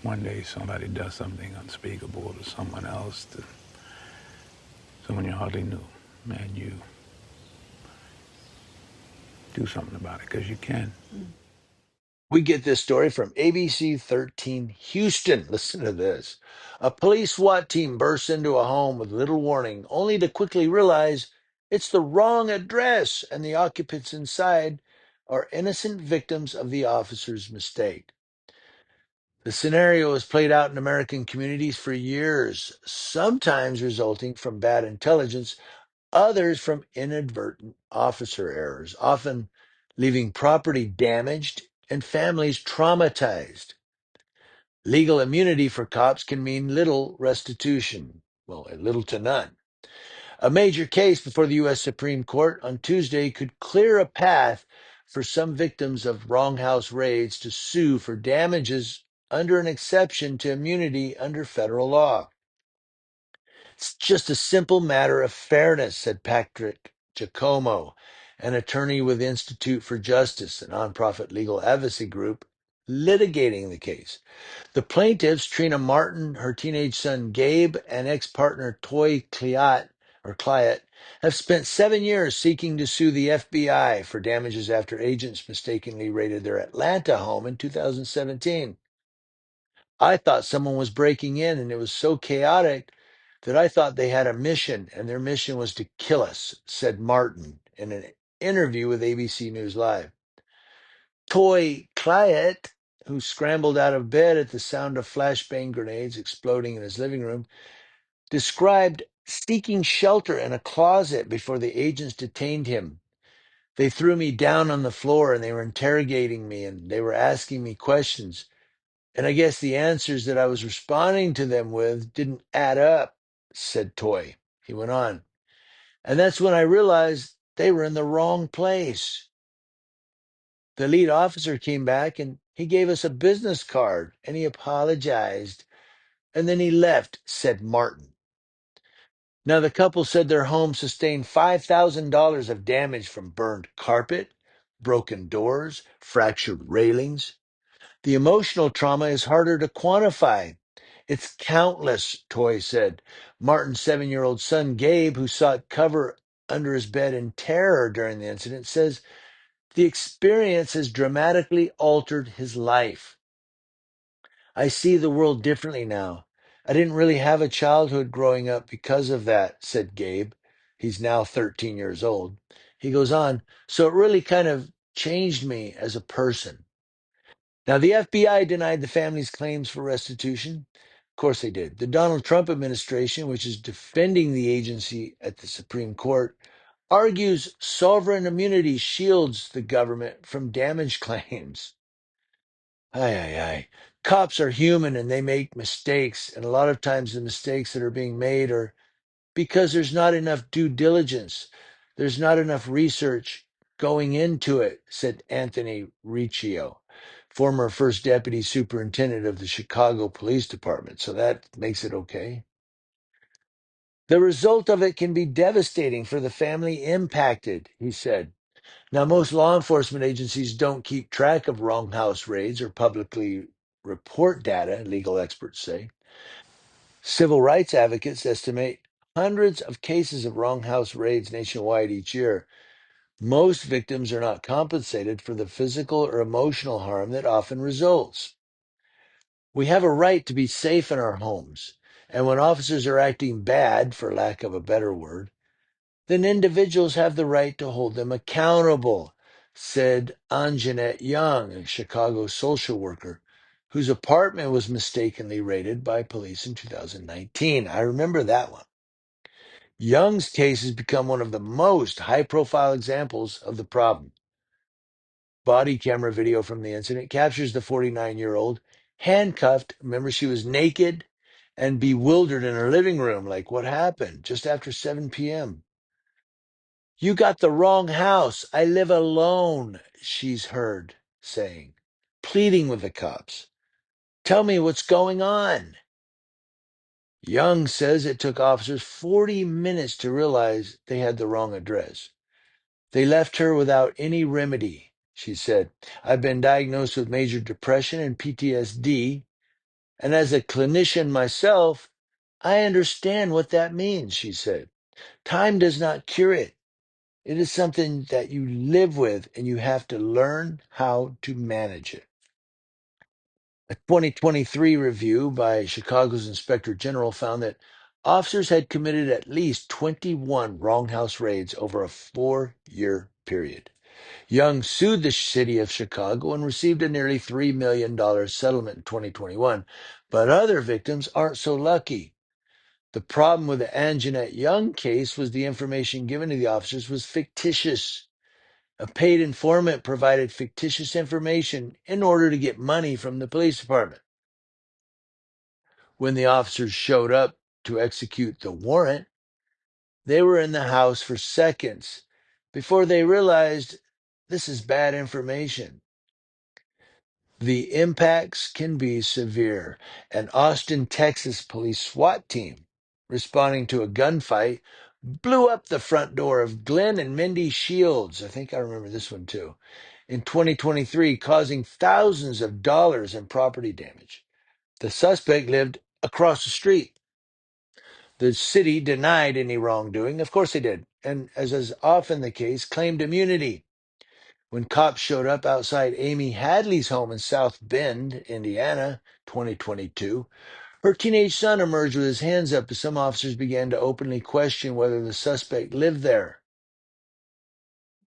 one day somebody does something unspeakable to someone else, to someone you hardly knew, and you do something about it because you can. We get this story from ABC 13 Houston. Listen to this. A police SWAT team bursts into a home with little warning, only to quickly realize it's the wrong address and the occupants inside are innocent victims of the officer's mistake. The scenario has played out in American communities for years, sometimes resulting from bad intelligence, others from inadvertent officer errors, often leaving property damaged and families traumatized. Legal immunity for cops can mean little restitution, well, little to none. A major case before the U.S. Supreme Court on Tuesday could clear a path for some victims of wrong house raids to sue for damages under an exception to immunity under federal law. It's just a simple matter of fairness, said Patrick Giacomo, an attorney with Institute for Justice, a nonprofit legal advocacy group litigating the case. The plaintiffs, Trina Martin, her teenage son Gabe, and ex-partner Toy Cliat, have spent 7 years seeking to sue the FBI for damages after agents mistakenly raided their Atlanta home in 2017. I thought someone was breaking in, and it was so chaotic that I thought they had a mission, and their mission was to kill us, said Martin in an interview with ABC News Live. Toy Cliat, who scrambled out of bed at the sound of flashbang grenades exploding in his living room, described seeking shelter in a closet before the agents detained him. They threw me down on the floor and they were interrogating me and they were asking me questions. And I guess the answers that I was responding to them with didn't add up, said Toy. He went on. And that's when I realized they were in the wrong place. The lead officer came back and he gave us a business card and he apologized. And then he left, said Martin. Now, the couple said their home sustained $5,000 of damage from burned carpet, broken doors, fractured railings. The emotional trauma is harder to quantify. It's countless, Toy said. Martin's 7-year-old son, Gabe, who sought cover under his bed in terror during the incident, says the experience has dramatically altered his life. I see the world differently now. I didn't really have a childhood growing up because of that, said Gabe. He's now 13 years old. He goes on, so it really kind of changed me as a person. Now, the FBI denied the family's claims for restitution. Of course they did. The Donald Trump administration, which is defending the agency at the Supreme Court, argues sovereign immunity shields the government from damage claims. Ay, ay, ay. Cops are human and they make mistakes. And a lot of times the mistakes that are being made are because there's not enough due diligence. There's not enough research going into it, said Anthony Riccio, former first deputy superintendent of the Chicago Police Department. So that makes it okay. The result of it can be devastating for the family impacted, he said. Now, most law enforcement agencies don't keep track of wrong house raids or publicly report data, legal experts say. Civil rights advocates estimate hundreds of cases of wrong house raids nationwide each year. Most victims are not compensated for the physical or emotional harm that often results. We have a right to be safe in our homes, and when officers are acting bad, for lack of a better word, then individuals have the right to hold them accountable, said Anjanette Young, a Chicago social worker, whose apartment was mistakenly raided by police in 2019. I remember that one. Young's case has become one of the most high-profile examples of the problem. Body camera video from the incident captures the 49-year-old handcuffed. Remember, she was naked and bewildered in her living room, like, what happened? Just after 7 p.m. You got the wrong house. I live alone, she's heard saying, pleading with the cops. Tell me what's going on. Young says it took officers 40 minutes to realize they had the wrong address. They left her without any remedy, she said. I've been diagnosed with major depression and PTSD, And as a clinician myself, I understand what that means, she said. Time does not cure it. It is something that you live with and you have to learn how to manage it. A 2023 review by Chicago's Inspector General found that officers had committed at least 21 wrong house raids over a 4-year period. Young sued the city of Chicago and received a nearly $3 million settlement in 2021, but other victims aren't so lucky. The problem with the Anjanette Young case was the information given to the officers was fictitious. A paid informant provided fictitious information in order to get money from the police department. When the officers showed up to execute the warrant, they were in the house for seconds before they realized this is bad information. The impacts can be severe. An Austin, Texas police SWAT team responding to a gunfight blew up the front door of Glenn and Mindy Shields. I think I remember this one too. In 2023, causing thousands of dollars in property damage. The suspect lived across the street. The city denied any wrongdoing. Of course they did. And as is often the case, claimed immunity. When cops showed up outside Amy Hadley's home in South Bend, Indiana, 2022, her teenage son emerged with his hands up as some officers began to openly question whether the suspect lived there.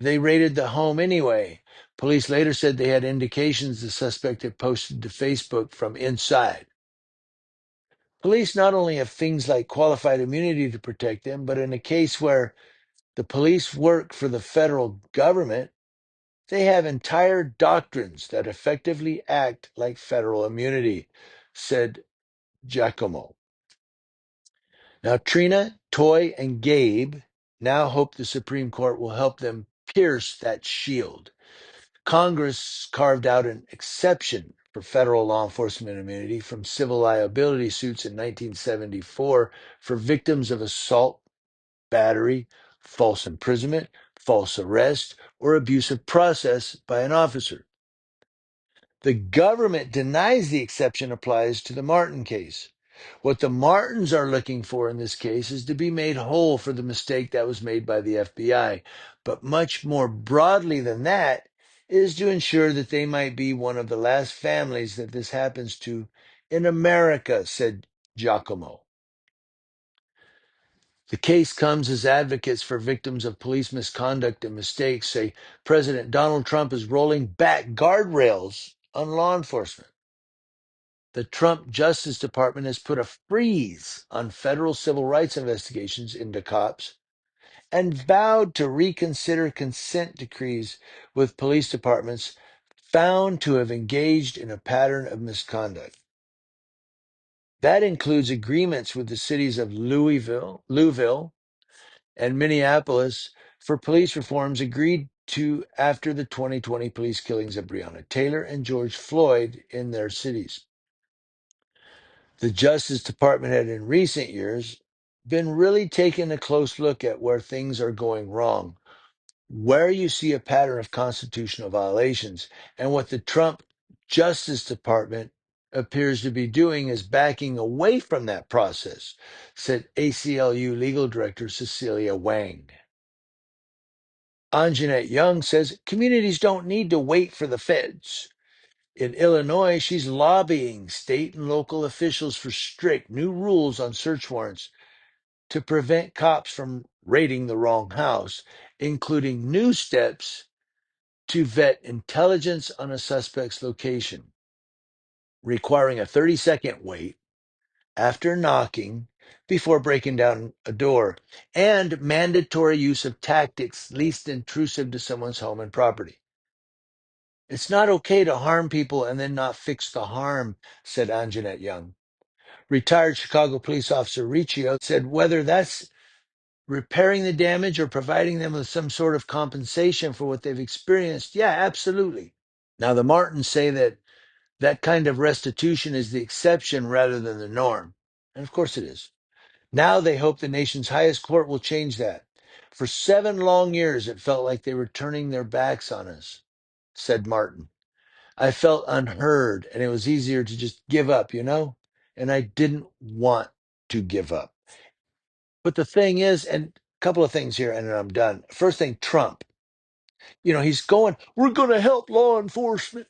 They raided the home anyway. Police later said they had indications the suspect had posted to Facebook from inside. Police not only have things like qualified immunity to protect them, but in a case where the police work for the federal government, they have entire doctrines that effectively act like federal immunity, said Giacomo. Now, Trina, Toy, and Gabe now hope the Supreme Court will help them pierce that shield. Congress carved out an exception for federal law enforcement immunity from civil liability suits in 1974 for victims of assault, battery, false imprisonment, false arrest, or abusive process by an officer. The government denies the exception applies to the Martin case. What the Martins are looking for in this case is to be made whole for the mistake that was made by the FBI. But much more broadly than that is to ensure that they might be one of the last families that this happens to in America, said Giacomo. The case comes as advocates for victims of police misconduct and mistakes say President Donald Trump is rolling back guardrails on law enforcement. The Trump Justice Department has put a freeze on federal civil rights investigations into cops and vowed to reconsider consent decrees with police departments found to have engaged in a pattern of misconduct. That includes agreements with the cities of Louisville, and Minneapolis for police reforms agreed to after the 2020 police killings of Breonna Taylor and George Floyd in their cities. The Justice Department had in recent years been really taking a close look at where things are going wrong, where you see a pattern of constitutional violations, and what the Trump Justice Department appears to be doing is backing away from that process, said ACLU legal director Cecilia Wang. Anjanette Young says communities don't need to wait for the feds. In Illinois, she's lobbying state and local officials for strict new rules on search warrants to prevent cops from raiding the wrong house, including new steps to vet intelligence on a suspect's location, requiring a 30-second wait after knocking before breaking down a door, and mandatory use of tactics least intrusive to someone's home and property. It's not okay to harm people and then not fix the harm, said Anjanette Young. Retired Chicago police officer Riccio said whether that's repairing the damage or providing them with some sort of compensation for what they've experienced, yeah, absolutely. Now, the Martins say that that kind of restitution is the exception rather than the norm. And of course it is. Now they hope the nation's highest court will change that. For 7 long years, it felt like they were turning their backs on us, said Martin. I felt unheard, and it was easier to just give up, and I didn't want to give up. But the thing is, and a couple of things here, and then I'm done. First thing, Trump, he's going, we're going to help law enforcement.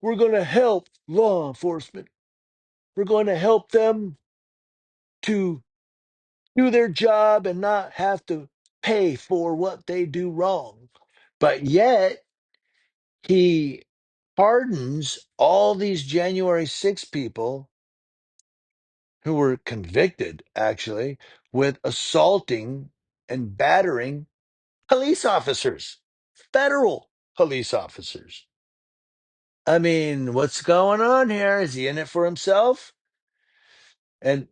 We're going to help law enforcement. We're going to help them to do their job and not have to pay for what they do wrong. But yet, he pardons all these January 6 people who were convicted, actually, with assaulting and battering police officers, federal police officers. I mean, what's going on here? Is he in it for himself? And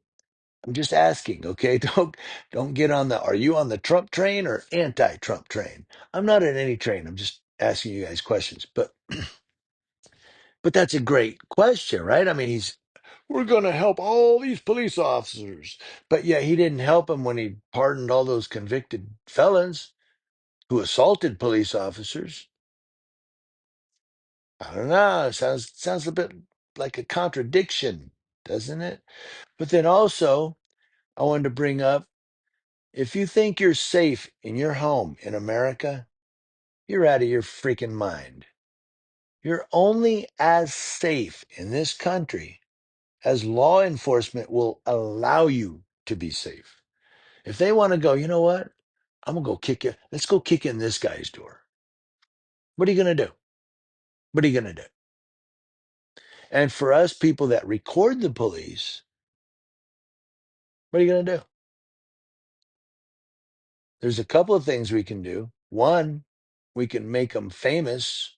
I'm just asking, okay? Don't get on the are you on the Trump train or anti-Trump train? I'm not on any train. I'm just asking you guys questions. But that's a great question, right? I mean, we're going to help all these police officers. But yeah, he didn't help them when he pardoned all those convicted felons who assaulted police officers. I don't know. It sounds a bit like a contradiction, doesn't it? But then also, I wanted to bring up if you think you're safe in your home in America, you're out of your freaking mind. You're only as safe in this country as law enforcement will allow you to be safe. If they want to go, you know what? I'm going to go kick you. Let's go kick in this guy's door. What are you going to do? What are you going to do? And for us people that record the police, what are you going to do? There's a couple of things we can do. One, we can make them famous,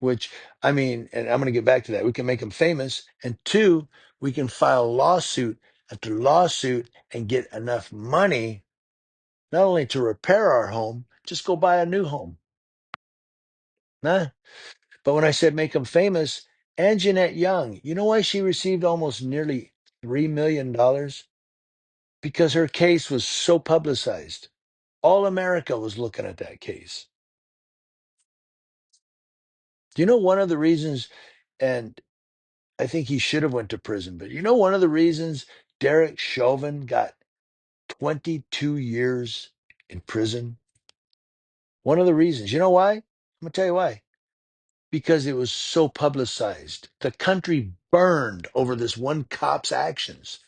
which I mean, and I'm going to get back to that. We can make them famous. And two, we can file lawsuit after lawsuit and get enough money not only to repair our home, just go buy a new home. Nah. But when I said make them famous, Anjanette Young, you know why she received almost nearly $3 million? Because her case was so publicized. All America was looking at that case. Do you know one of the reasons, and I think he should have went to prison, but you know one of the reasons Derek Chauvin got 22 years in prison? One of the reasons. You know why? I'm going to tell you why. Because it was so publicized. The country burned over this one cop's actions.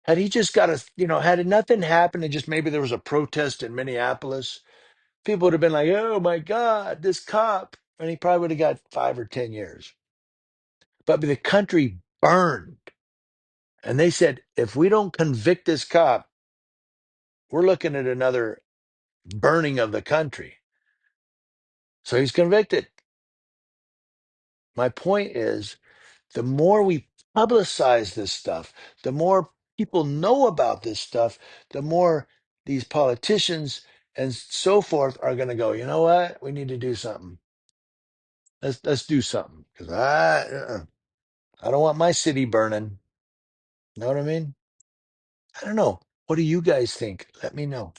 Had he just got had nothing happened and just maybe there was a protest in Minneapolis, people would have been like, oh my God, this cop. And he probably would have got 5 or 10 years. But the country burned. And they said, if we don't convict this cop, we're looking at another burning of the country. So he's convicted. My point is, the more we publicize this stuff, the more people know about this stuff, the more these politicians and so forth are going to go, you know what? We need to do something. Let's do something because I don't want my city burning. Know what I mean? I don't know. What do you guys think? Let me know.